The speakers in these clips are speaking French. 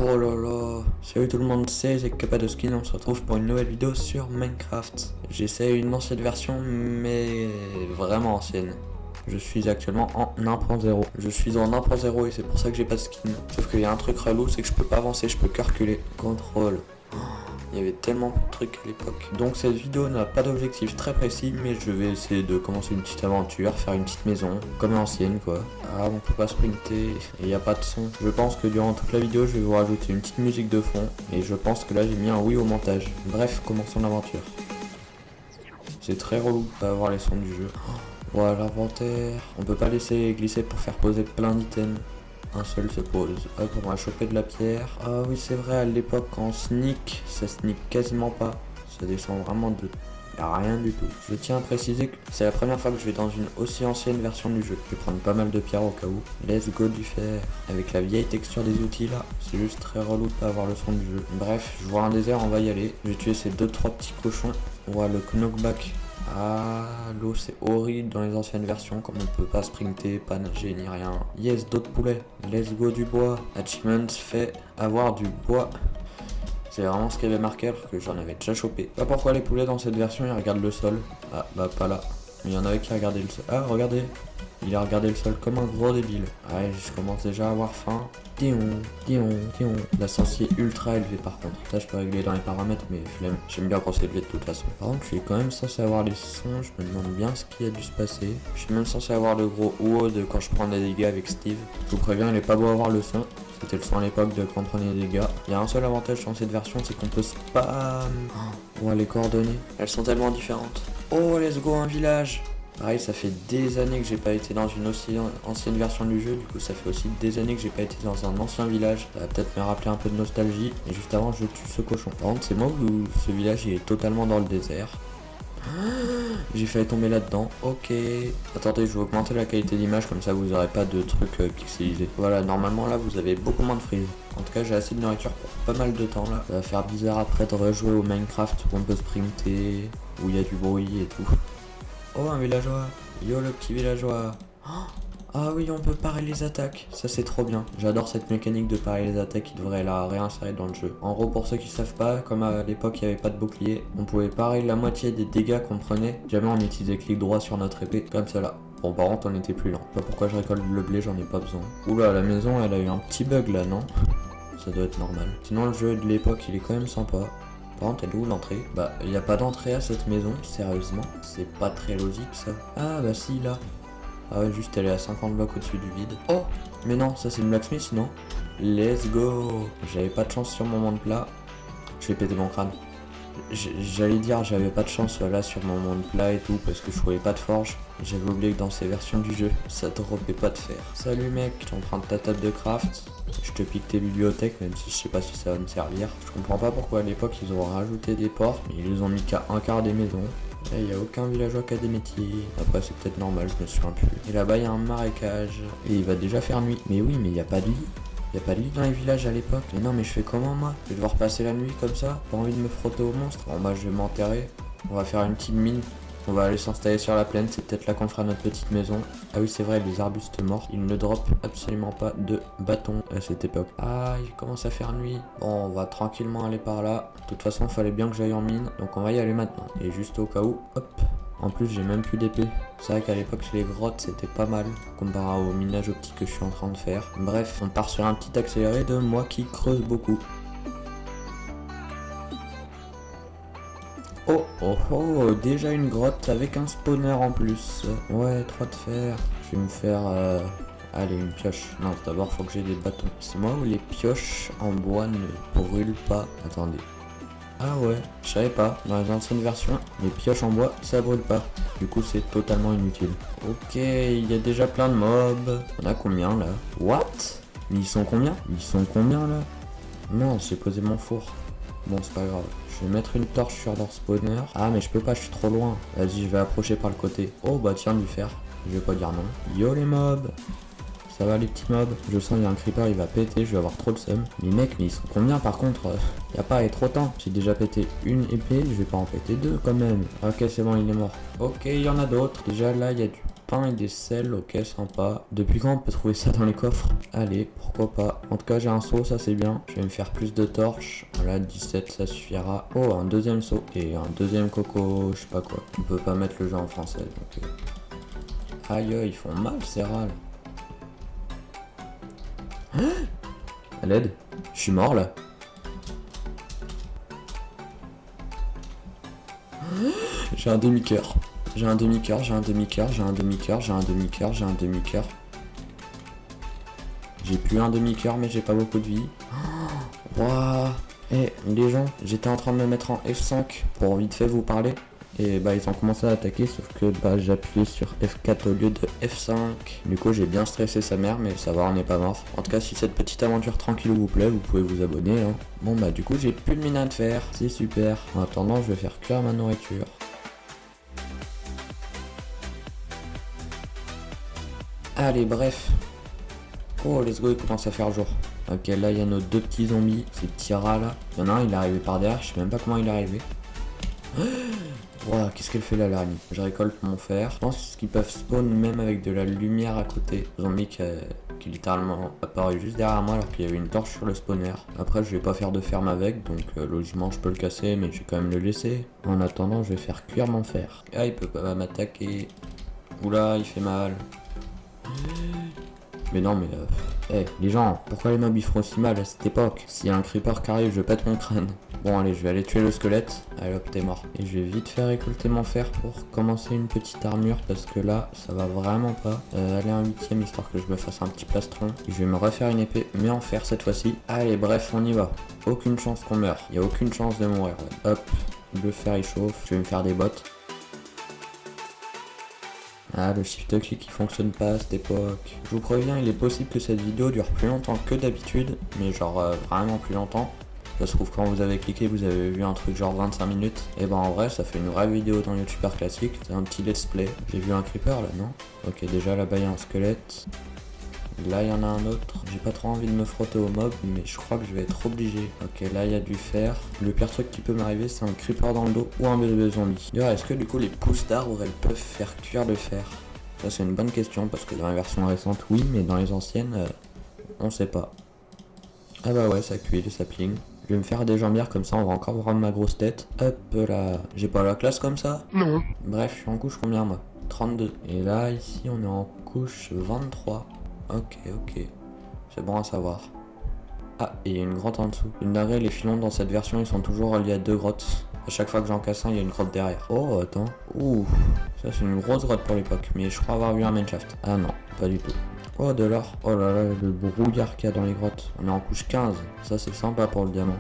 Oh là là, salut tout le monde, c'est Kappadoskin, on se retrouve pour une nouvelle vidéo sur Minecraft. J'essaie une ancienne version, mais vraiment ancienne. Je suis actuellement en 1.0. Je suis en 1.0 et c'est pour ça que j'ai pas de skin. Sauf qu'il y a un truc relou, c'est que je peux pas avancer, je peux que reculer. Contrôle. Il y avait tellement de trucs à l'époque. Donc cette vidéo n'a pas d'objectif très précis, mais je vais essayer de commencer une petite aventure, faire une petite maison, comme l'ancienne quoi. Ah, on peut pas sprinter, et il n'y a pas de son. Je pense que durant toute la vidéo, je vais vous rajouter une petite musique de fond, et je pense que là j'ai mis un oui au montage. Bref, commençons l'aventure. C'est très relou de pas avoir les sons du jeu. Voilà l'inventaire. On peut pas laisser glisser pour faire poser plein d'items. Un seul se pose. Hop, on va choper de la pierre. Ah oui, c'est vrai, à l'époque, quand on sneak, ça sneak quasiment pas. Ça descend vraiment de... Y'a rien du tout. Je tiens à préciser que c'est la première fois que je vais dans une aussi ancienne version du jeu. Je vais prendre pas mal de pierres au cas où. Let's go du fer. Avec la vieille texture des outils là, c'est juste très relou de pas avoir le son du jeu. Bref, je vois un désert, on va y aller. Je vais tuer ces 2-3 petits cochons. On voit le knockback. Ah, l'eau c'est horrible dans les anciennes versions, comme on peut pas sprinter, pas nager ni rien. Yes, d'autres poulets. Let's go du bois. Achievement fait avoir du bois. C'est vraiment ce qu'il y avait marqué alors que j'en avais déjà chopé. Pas pourquoi les poulets dans cette version ils regardent le sol. Ah bah pas là. Mais il y en avait qui regardaient le sol. Ah regardez. Il a regardé le sol comme un gros débile. Ouais, je commence déjà à avoir faim. La sensibilité est ultra élevée par contre. Ça je peux régler dans les paramètres mais flemme. J'aime bien quand c'est élevé de toute façon. Par contre je suis quand même censé avoir les sons. Je me demande bien ce qui a dû se passer. Je suis même censé avoir le gros haut de quand je prends des dégâts avec Steve. Je vous préviens, il est pas beau avoir le son. C'était le son à l'époque de quand on prenait des dégâts. Il y a un seul avantage dans cette version, c'est qu'on peut spam. On voit les coordonnées. Elles sont tellement différentes. Oh let's go un village. Pareil, ça fait des années que j'ai pas été dans une aussi ancienne version du jeu, du coup ça fait aussi des années que j'ai pas été dans un ancien village. Ça va peut-être me rappeler un peu de nostalgie. Et juste avant, je tue ce cochon. Par contre, c'est moi ou ce village il est totalement dans le désert. J'ai failli tomber là-dedans. Ok. Attendez, je vais augmenter la qualité d'image, comme ça vous aurez pas de trucs pixelisés. Voilà, normalement là vous avez beaucoup moins de frise. En tout cas, j'ai assez de nourriture pour pas mal de temps là. Ça va faire bizarre après de rejouer au Minecraft où on peut sprinter, où il y a du bruit et tout. Oh, un villageois. Yo, le petit villageois. Ah oui, on peut parer les attaques. Ça, c'est trop bien. J'adore cette mécanique de parer les attaques qui devrait la réinsérer dans le jeu. En gros, pour ceux qui savent pas, comme à l'époque, il n'y avait pas de bouclier, on pouvait parer la moitié des dégâts qu'on prenait. Jamais on utilisait clic droit sur notre épée, comme cela. Bon, par contre, on était plus lent. Je sais pas pourquoi je récolte le blé, j'en ai pas besoin. Oula, la maison, elle a eu un petit bug là, non? Ça doit être normal. Sinon, le jeu de l'époque, il est quand même sympa. Par contre, elle est où l'entrée? Bah, il n'y a pas d'entrée à cette maison, sérieusement. C'est pas très logique ça. Ah, bah si, là. Ah ouais, juste elle est à 50 blocs au-dessus du vide. Oh! Mais non, ça c'est une blacksmith, non? Let's go! J'avais pas de chance sur mon monde plat. Je vais péter mon crâne. J'allais dire j'avais pas de chance là sur mon monde plat et tout parce que je trouvais pas de forge. J'avais oublié que dans ces versions du jeu, ça dropait pas de fer. Salut mec, j'emprunte ta table de craft. Je te pique tes bibliothèques même si je sais pas si ça va me servir. Je comprends pas pourquoi à l'époque ils ont rajouté des portes, mais ils les ont mis qu'à un quart des maisons. Là il y a aucun villageois qui a des métiers. Après c'est peut-être normal, je me souviens plus. Et là-bas il y a un marécage. Et il va déjà faire nuit. Mais oui, mais il y a pas de lit. Y'a pas de lit dans les villages à l'époque. Mais non, mais je fais comment moi? Je vais devoir passer la nuit comme ça? Pas envie de me frotter aux monstres? Bon bah je vais m'enterrer. On va faire une petite mine. On va aller s'installer sur la plaine, c'est peut-être là qu'on fera notre petite maison. Ah oui c'est vrai, les arbustes morts, ils ne dropent absolument pas de bâton à cette époque. Ah, il commence à faire nuit. Bon, on va tranquillement aller par là. De toute façon, il fallait bien que j'aille en mine, donc on va y aller maintenant. Et juste au cas où, hop. En plus, j'ai même plus d'épée. C'est vrai qu'à l'époque, les grottes, c'était pas mal, comparé au minage optique que je suis en train de faire. Bref, on part sur un petit accéléré de moi qui creuse beaucoup. Oh, oh, oh, déjà une grotte avec un spawner en plus. Ouais, 3 de fer. Je vais me faire... Allez, une pioche. Non, d'abord, faut que j'ai des bâtons. C'est moi où les pioches en bois ne brûlent pas. Attendez. Ah ouais, je savais pas. Dans les anciennes versions, les pioches en bois, ça brûle pas. Du coup, c'est totalement inutile. Ok, il y a déjà plein de mobs. On a combien là? What? Mais ils sont combien? Ils sont combien là? Non, j'ai posé mon four. Bon, c'est pas grave. Je vais mettre une torche sur leur spawner. Ah, mais je peux pas, je suis trop loin. Vas-y, je vais approcher par le côté. Oh, bah tiens, du fer. Je vais pas dire non. Yo les mobs! Ça va les petits mobs? Je sens il y a un creeper, il va péter, je vais avoir trop de seum. Mais mec, mais ils sont combien par contre? Y a pas à être trop temps. J'ai déjà pété une épée, je vais pas en péter deux quand même. Ok, c'est bon, il est mort. Ok, il y en a d'autres. Déjà là, il y a du pain et des sels, ok, sympa. Depuis quand on peut trouver ça dans les coffres? Allez, pourquoi pas. En tout cas, j'ai un seau, ça c'est bien. Je vais me faire plus de torches. Voilà, 17, ça suffira. Oh, un deuxième seau et un deuxième coco, je sais pas quoi. On peut pas mettre le jeu en français, donc... Aïe, ils font mal ces râles. À l'aide, je suis mort là. J'ai un demi-cœur. J'ai un demi-cœur, j'ai un demi-cœur, j'ai un demi-cœur, j'ai un demi-cœur, j'ai un demi-cœur. J'ai plus un demi-cœur mais j'ai pas beaucoup de vie. Waouh. Eh les gens, j'étais en train de me mettre en F5 pour vite fait vous parler. Et bah ils ont commencé à attaquer sauf que bah j'ai appuyé sur F4 au lieu de F5. Du coup j'ai bien stressé sa mère mais ça va, on n'est pas mort. En tout cas si cette petite aventure tranquille vous plaît, vous pouvez vous abonner hein. Bon bah du coup j'ai plus de mine de fer, c'est super. En attendant je vais faire cuire ma nourriture. Allez bref. Oh let's go, il commence à faire jour. Ok là il y a nos deux petits zombies, ces petits rats là. Il y en a un il est arrivé par derrière, je sais même pas comment il est arrivé. Wow, qu'est-ce qu'elle fait là l'araignée? Je récolte mon fer. Je pense qu'ils peuvent spawn même avec de la lumière à côté. Zombie qui est littéralement apparu juste derrière moi alors qu'il y avait une torche sur le spawner. Après je vais pas faire de ferme avec donc logiquement je peux le casser mais je vais quand même le laisser. En attendant je vais faire cuire mon fer. Ah il peut pas m'attaquer. Oula il fait mal. Mais non mais les gens, pourquoi les mobs ils font aussi mal à cette époque? S'il y a un creeper qui arrive je pète mon crâne. Bon allez je vais aller tuer le squelette. Allez hop t'es mort. Et je vais vite faire récolter mon fer pour commencer une petite armure parce que là ça va vraiment pas. Aller un 8ème histoire que je me fasse un petit plastron. Je vais me refaire une épée mais en fer cette fois-ci. Allez bref on y va. Aucune chance qu'on meure. Il y a aucune chance de mourir. Ouais. Hop, le fer il chauffe. Je vais me faire des bottes. Ah, le shift-click qui fonctionne pas à cette époque. Je vous préviens, il est possible que cette vidéo dure plus longtemps que d'habitude, mais genre vraiment plus longtemps. Ça se trouve quand vous avez cliqué, vous avez vu un truc genre 25 minutes. Et ben en vrai, ça fait une vraie vidéo dans YouTuber classique, c'est un petit let's play. J'ai vu un creeper là, non? Ok, déjà là-bas il y a un squelette. Là il y en a un autre. J'ai pas trop envie de me frotter au mob, mais je crois que je vais être obligé. Ok, là il y a du fer. Le pire truc qui peut m'arriver, c'est un creeper dans le dos ou un bébé zombie. D'ailleurs, est-ce que du coup les pousses d'arbres elles peuvent faire cuire le fer? Ça c'est une bonne question parce que dans les versions récentes oui, mais dans les anciennes on sait pas. Ah bah ouais, ça cuit le sapling. Je vais me faire des jambières comme ça, on va encore voir ma grosse tête. Hop là, j'ai pas la classe comme ça? Non. Bref, je suis en couche combien moi? 32. Et là ici on est en couche 23. Ok, c'est bon à savoir. Ah, et il y a une grotte en dessous. Une dinguerie, les filons dans cette version ils sont toujours reliés à deux grottes. À chaque fois que j'en casse un, il y a une grotte derrière. Oh, attends. Ouh, ça c'est une grosse grotte pour l'époque, mais je crois avoir vu un mineshaft. Ah non, pas du tout. Oh, de l'or. Oh là là, le brouillard qu'il y a dans les grottes. On est en couche 15. Ça c'est sympa pour le diamant.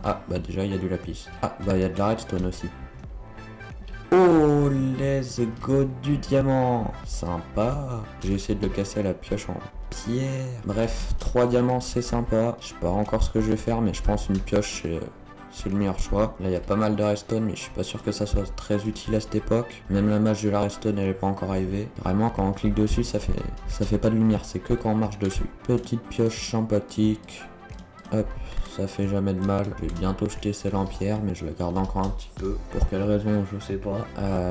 Ah, bah déjà il y a du lapis. Ah, bah il y a de la redstone aussi. Oh, let's go du diamant. Sympa. J'ai essayé de le casser à la pioche en pierre. Bref, 3 diamants, c'est sympa. Je sais pas encore ce que je vais faire, mais je pense une pioche, c'est le meilleur choix. Là, il y a pas mal de redstone, mais je suis pas sûr que ça soit très utile à cette époque. Même la match de la redstone, elle est pas encore arrivée. Vraiment, quand on clique dessus, ça fait pas de lumière. C'est que quand on marche dessus. Petite pioche sympathique. Hop, ça fait jamais de mal. Je vais bientôt jeter celle en pierre, mais je la garde encore un petit peu. Pour quelle raison, je sais pas.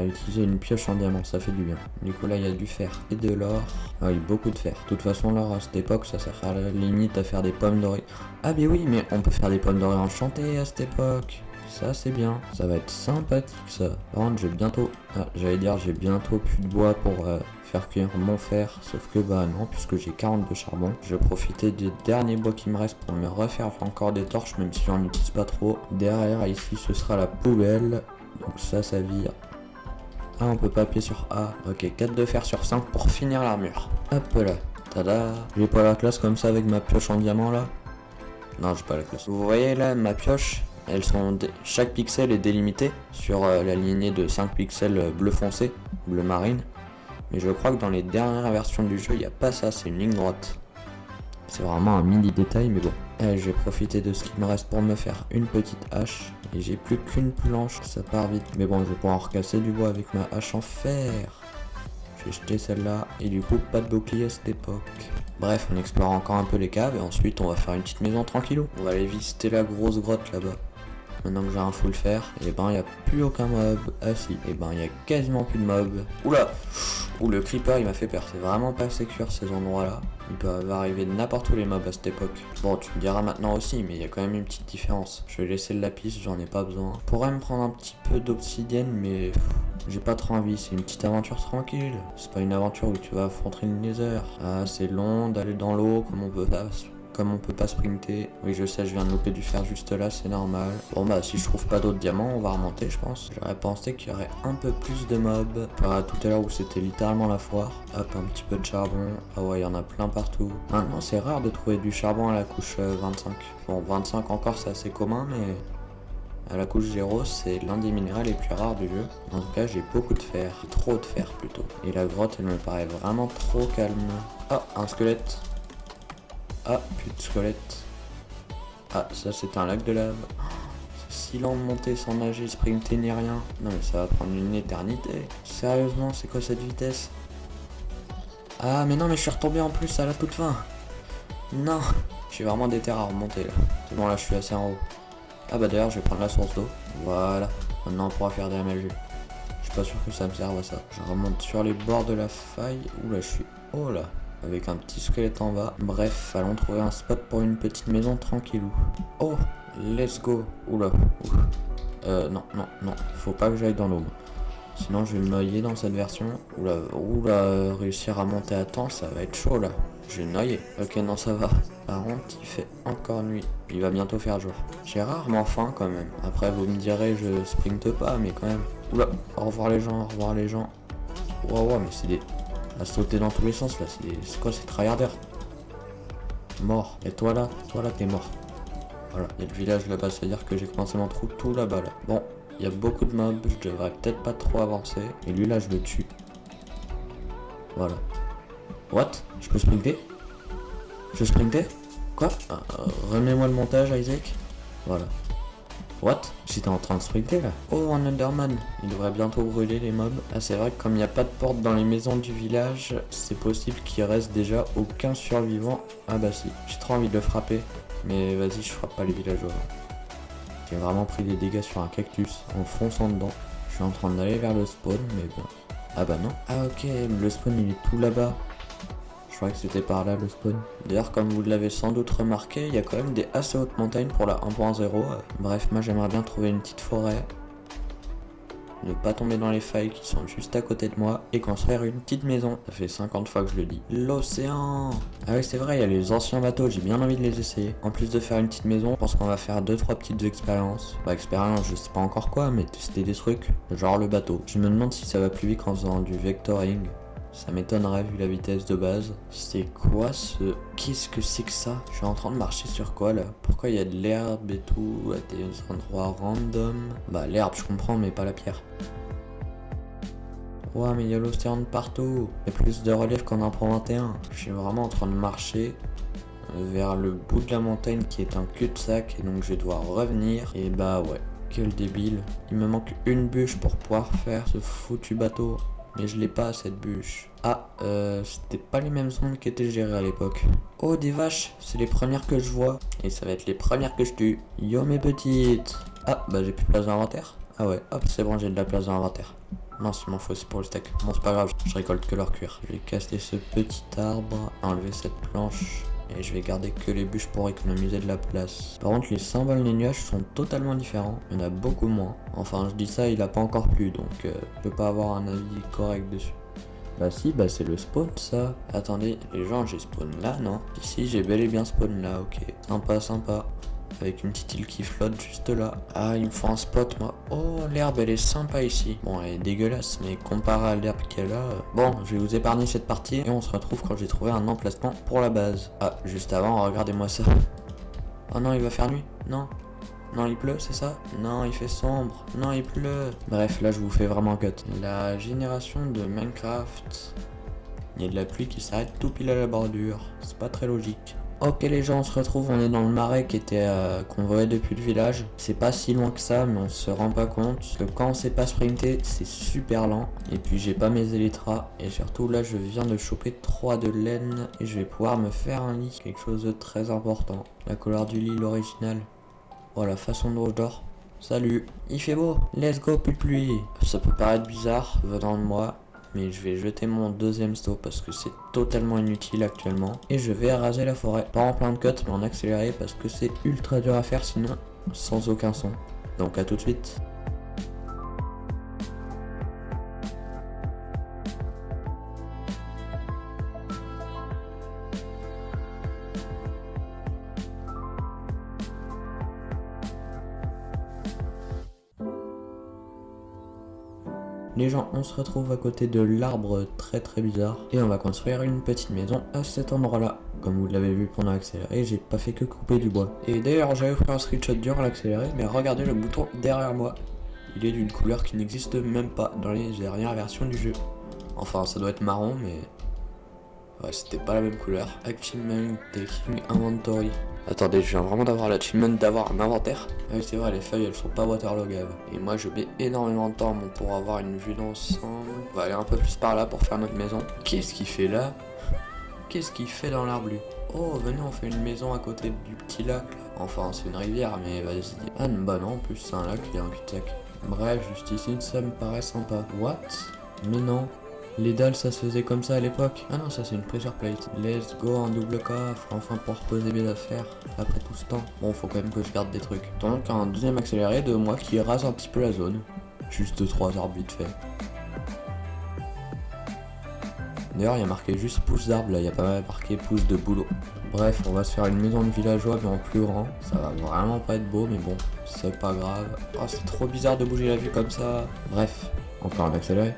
Utiliser une pioche en diamant, ça fait du bien. Du coup, là, il y a du fer et de l'or. Ah oui, beaucoup de fer. De toute façon, l'or, à cette époque, ça sert à la limite à faire des pommes dorées. Ah, mais oui, mais on peut faire des pommes dorées enchantées à cette époque. Ça, c'est bien. Ça va être sympathique, ça. Par contre, j'ai bientôt... Ah, j'allais dire, j'ai bientôt plus de bois pour... faire cuire mon fer, sauf que bah non, puisque j'ai 42 charbon. Je vais profiter des derniers bois qui me restent pour me refaire encore des torches, même si j'en utilise pas trop. Derrière ici ce sera la poubelle, donc ça vire. Ah, on peut pas appuyer sur A. Ok, 4 de fer sur 5 pour finir l'armure. Hop là, tada. J'ai pas la classe comme ça avec ma pioche en diamant là? Non, j'ai pas la classe. Vous voyez là ma pioche, chaque pixel est délimité sur la lignée de 5 pixels bleu foncé, bleu marine. Mais je crois que dans les dernières versions du jeu, il n'y a pas ça, c'est une ligne droite. C'est vraiment un mini détail, mais bon. Allez, je vais profiter de ce qu'il me reste pour me faire une petite hache. Et j'ai plus qu'une planche, ça part vite. Mais bon, je vais pouvoir recasser du bois avec ma hache en fer. Je vais jeter celle-là, et du coup, pas de bouclier à cette époque. Bref, on explore encore un peu les caves, et ensuite on va faire une petite maison tranquillou. On va aller visiter la grosse grotte là-bas. Maintenant que j'ai un full fer, et ben il n'y a plus aucun mob. Ah si, et ben il n'y a quasiment plus de mobs. Oula. Ouh, le creeper il m'a fait peur. C'est vraiment pas sécure ces endroits là. Il peut arriver n'importe où les mobs à cette époque. Bon, tu me diras maintenant aussi, mais il y a quand même une petite différence. Je vais laisser le lapis, j'en ai pas besoin. Je pourrais me prendre un petit peu d'obsidienne, mais j'ai pas trop envie. C'est une petite aventure tranquille. C'est pas une aventure où tu vas affronter le nether. Ah, c'est long d'aller dans l'eau comme on peut pas sprinter. Oui, je sais, je viens de louper du fer juste là, c'est normal. Bon bah, si je trouve pas d'autres diamants, on va remonter, je pense. J'aurais pensé qu'il y aurait un peu plus de mobs. Voilà, tout à l'heure où c'était littéralement la foire. Hop, un petit peu de charbon. Ah ouais, il y en a plein partout. Maintenant, c'est rare de trouver du charbon à la couche 25. Bon, 25 encore, c'est assez commun, mais à la couche 0, c'est l'un des minéraux les plus rares du jeu. En tout cas, j'ai beaucoup de fer. Trop de fer, plutôt. Et la grotte, elle me paraît vraiment trop calme. Ah, un squelette. Ah, plus de squelette. Ah, ça c'est un lac de lave. C'est si lent de monter sans nager, sprinter ni rien. Non mais ça va prendre une éternité. Sérieusement, c'est quoi cette vitesse? Ah mais non mais je suis retombé en plus à la toute fin. Non, j'ai vraiment des terres à remonter là. C'est bon là je suis assez en haut. Ah bah d'ailleurs je vais prendre la source d'eau. Voilà, maintenant on pourra faire des MLG. Je suis pas sûr que ça me serve à ça. Je remonte sur les bords de la faille. Ouh là je suis... Oh là, avec un petit squelette en bas. Bref, allons trouver un spot pour une petite maison tranquillou. Oh, let's go. Oula. Non, non, non. Faut pas que j'aille dans l'eau. Sinon, je vais me noyer dans cette version. Oula, réussir à monter à temps, ça va être chaud là. Je vais me noyer. Ok, non, ça va. Par contre, il fait encore nuit. Il va bientôt faire jour. J'ai rarement faim quand même. Après, vous me direz, je sprinte pas, mais quand même. Oula, au revoir les gens, au revoir les gens. Wow, mais c'est des... à sauter dans tous les sens là, c'est quoi, c'est tryharder. Mort. Et toi là t'es mort. Voilà, il y a le village là-bas, c'est-à-dire que j'ai commencé mon trou tout là-bas là. Bon, il y a beaucoup de mobs, je devrais peut-être pas trop avancer. Et lui là, je le tue. Voilà. What? Je peux sprinter? Je sprintais? Quoi? Remets-moi le montage, Isaac. Voilà. What? J'étais en train de sprinter là. Oh, un Enderman. Il devrait bientôt brûler les mobs. Ah, c'est vrai que comme il n'y a pas de porte dans les maisons du village, c'est possible qu'il reste déjà aucun survivant. Ah bah si, j'ai trop envie de le frapper. Mais vas-y, je frappe pas les villageois. J'ai vraiment pris des dégâts sur un cactus en fonçant dedans. Je suis en train d'aller vers le spawn, mais bon. Ah bah non. Ah ok, le spawn il est tout là-bas. Je croyais que c'était par là le spawn. D'ailleurs, comme vous l'avez sans doute remarqué, il y a quand même des assez hautes montagnes pour la 1.0. Bref, moi j'aimerais bien trouver une petite forêt. Ne pas tomber dans les failles qui sont juste à côté de moi et construire une petite maison. Ça fait 50 fois que je le dis. L'océan! Ah oui, c'est vrai, il y a les anciens bateaux, j'ai bien envie de les essayer. En plus de faire une petite maison, je pense qu'on va faire 2-3 petites expériences. Bah, expérience, je sais pas encore quoi, mais tester des trucs, genre le bateau. Je me demande si ça va plus vite en faisant du vectoring. Ça m'étonnerait vu la vitesse de base. C'est quoi ce... Qu'est-ce que c'est que ça? Je suis en train de marcher sur quoi là? Pourquoi il y a de l'herbe et tout à des endroits random? Bah l'herbe je comprends mais pas la pierre. Ouah mais il y a l'océan de partout. Il y a plus de relief qu'en 1.21. Je suis vraiment en train de marcher vers le bout de la montagne qui est un cul-de-sac et donc je vais devoir revenir. Et bah ouais, quel débile. Il me manque une bûche pour pouvoir faire ce foutu bateau. Mais je l'ai pas cette bûche. Ah, c'était pas les mêmes zones qui étaient gérées à l'époque. Oh des vaches, c'est les premières que je vois. Et ça va être les premières que je tue. Yo mes petites. Ah, bah j'ai plus de place dans l'inventaire. Ah ouais, hop, c'est bon, j'ai de la place dans l'inventaire. Non, il m'en faut, c'est pour le steak. Bon, c'est pas grave, je récolte que leur cuir. Je vais casser ce petit arbre, enlever cette planche. Et je vais garder que les bûches pour économiser de la place. Par contre, les symboles des nuages sont totalement différents. Il y en a beaucoup moins. Enfin, je dis ça, il a pas encore plu, donc je peux pas avoir un avis correct dessus. Bah si, bah c'est le spawn ça. Attendez, les gens, j'ai spawn là, non? Ici, j'ai bel et bien spawn là, ok. Sympa, sympa. Avec une petite île qui flotte juste là. Ah, il me faut un spot, moi. Oh, l'herbe, elle est sympa ici. Bon, elle est dégueulasse, mais comparé à l'herbe qu'elle a... Bon, je vais vous épargner cette partie et on se retrouve quand j'ai trouvé un emplacement pour la base. Ah, juste avant, regardez-moi ça. Oh non, il va faire nuit? Non. Non, il pleut, c'est ça? Non, il fait sombre. Non, il pleut. Bref, là, je vous fais vraiment cut. La génération de Minecraft... Il y a de la pluie qui s'arrête tout pile à la bordure. C'est pas très logique. Ok les gens, on se retrouve, on est dans le marais qu'on voyait depuis le village. C'est pas si loin que ça, mais on se rend pas compte que quand on sait pas sprinter, c'est super lent. Et puis j'ai pas mes élytras. Et surtout là, je viens de choper 3 de laine et je vais pouvoir me faire un lit. Quelque chose de très important. La couleur du lit, l'original. Oh la façon dont je dors. Salut, il fait beau, let's go pluie. Ça peut paraître bizarre venant de moi, mais je vais jeter mon deuxième stop parce que c'est totalement inutile actuellement. Et je vais raser la forêt, pas en plein de cut mais en accéléré parce que c'est ultra dur à faire sinon, sans aucun son. Donc à tout de suite. Les gens, on se retrouve à côté de l'arbre très bizarre et on va construire une petite maison à cet endroit là. Comme vous l'avez vu pendant l'accéléré, j'ai pas fait que couper du bois. Et d'ailleurs j'avais pris un screenshot durant l'accéléré, mais regardez le bouton derrière moi. Il est d'une couleur qui n'existe même pas dans les dernières versions du jeu. Enfin ça doit être marron mais... ouais c'était pas la même couleur. Achievement Taking Inventory. Attendez, je viens vraiment d'avoir l'achievement d'avoir un inventaire. Ah oui, c'est vrai, les feuilles elles sont pas waterlogables. Et moi je mets énormément de temps pour avoir une vue d'ensemble. On va aller un peu plus par là pour faire notre maison. Qu'est-ce qu'il fait là? Qu'est-ce qu'il fait dans l'arbre lui? Oh, venez, on fait une maison à côté du petit lac. Enfin, c'est une rivière, mais vas-y. Ah bah non, en plus c'est un lac, il y a un cul-de-sac. Bref, juste ici, ça me paraît sympa. What? Mais non. Les dalles ça se faisait comme ça à l'époque. Ah non ça c'est une pressure plate. Let's go en double coffre, enfin pour poser mes affaires après tout ce temps. Bon faut quand même que je garde des trucs. Donc un deuxième accéléré de moi qui rase un petit peu la zone. Juste 3 arbres vite fait. D'ailleurs il y a marqué juste pouce d'arbre là, il y a pas mal marqué pouce de boulot. Bref on va se faire une maison de villageois mais en plus grand. Ça va vraiment pas être beau mais bon c'est pas grave. Oh c'est trop bizarre de bouger la vue comme ça. Bref, encore un accéléré.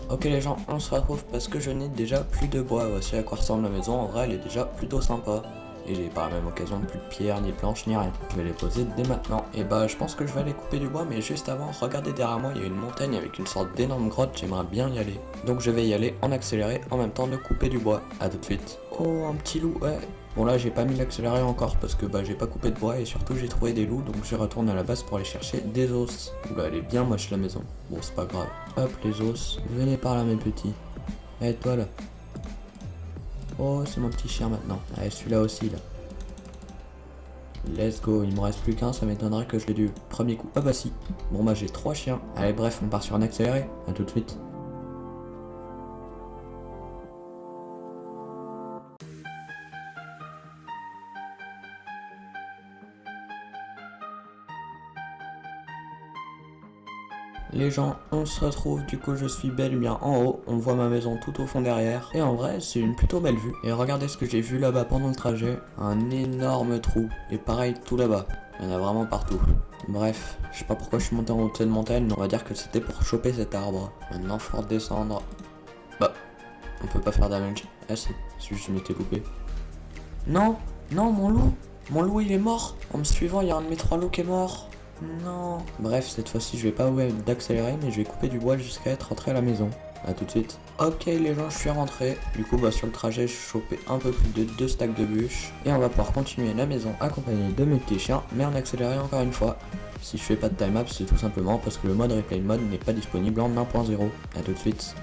Ok les gens, on se retrouve parce que je n'ai déjà plus de bois. Voici à quoi ressemble la maison. En vrai, elle est déjà plutôt sympa. Et j'ai par la même occasion plus de pierres, ni planches, ni rien. Je vais les poser dès maintenant. Et bah, je pense que je vais aller couper du bois, mais juste avant, regardez derrière moi, il y a une montagne avec une sorte d'énorme grotte. J'aimerais bien y aller. Donc je vais y aller en accéléré en même temps de couper du bois. A tout de suite. Oh, un petit loup, ouais. Bon là j'ai pas mis l'accéléré encore parce que bah j'ai pas coupé de bois et surtout j'ai trouvé des loups donc je retourne à la base pour aller chercher des os. Oula elle est bien moche la maison. Bon c'est pas grave. Hop les os. Venez par là mes petits. Allez toi là. Oh c'est mon petit chien maintenant. Allez celui-là aussi là. Let's go, il me reste plus qu'un, ça m'étonnerait que je l'ai du premier coup. Ah bah si. Bon bah j'ai 3 chiens. Allez bref on part sur un accéléré. A tout de suite. Les gens, on se retrouve, du coup je suis bel et bien en haut, on voit ma maison tout au fond derrière, et en vrai c'est une plutôt belle vue. Et regardez ce que j'ai vu là-bas pendant le trajet, un énorme trou, et pareil tout là-bas, il y en a vraiment partout. Bref, je sais pas pourquoi je suis monté en haut de cette montagne, mais on va dire que c'était pour choper cet arbre. Maintenant faut redescendre. Bah, on peut pas faire damage. Ah si je m'étais loupé. Non, non mon loup il est mort. En me suivant il y a un de mes 3 loups qui est mort. Non. Bref, cette fois-ci, je vais pas d'accélérer, mais je vais couper du bois jusqu'à être rentré à la maison. A tout de suite. Ok les gens, je suis rentré. Du coup, bah sur le trajet, je chopais un peu plus de 2 stacks de bûches. Et on va pouvoir continuer la maison accompagné de mes petits chiens, mais en accéléré encore une fois. Si je fais pas de timelapse, c'est tout simplement parce que le mode replay mode n'est pas disponible en 1.0. A tout de suite.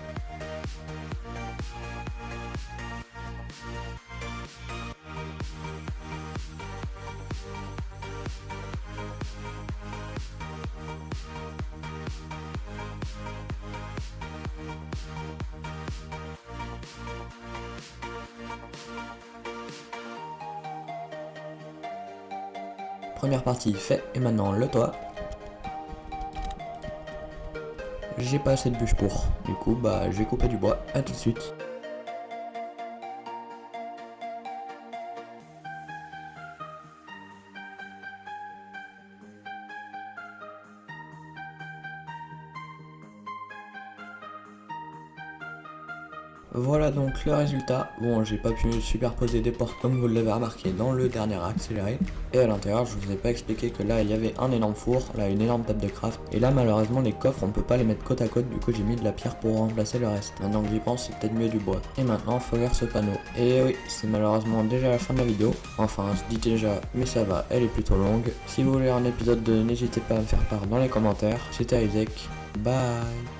Première partie fait, et maintenant le toit. J'ai pas assez de bûches pour. Du coup, bah, je vais couper du bois. A tout de suite. Voilà donc le résultat. Bon, j'ai pas pu superposer des portes comme vous l'avez remarqué dans le dernier accéléré. Et à l'intérieur, je vous ai pas expliqué que là il y avait un énorme four, là une énorme table de craft. Et là malheureusement les coffres on peut pas les mettre côte à côte, du coup j'ai mis de la pierre pour remplacer le reste. Maintenant que j'y pense, c'est peut-être mieux du bois. Et maintenant faut lire ce panneau. Et oui, c'est malheureusement déjà la fin de la vidéo. Enfin, je dis déjà, mais ça va, elle est plutôt longue. Si vous voulez un épisode 2, n'hésitez pas à me faire part dans les commentaires. C'était Isaac. Bye.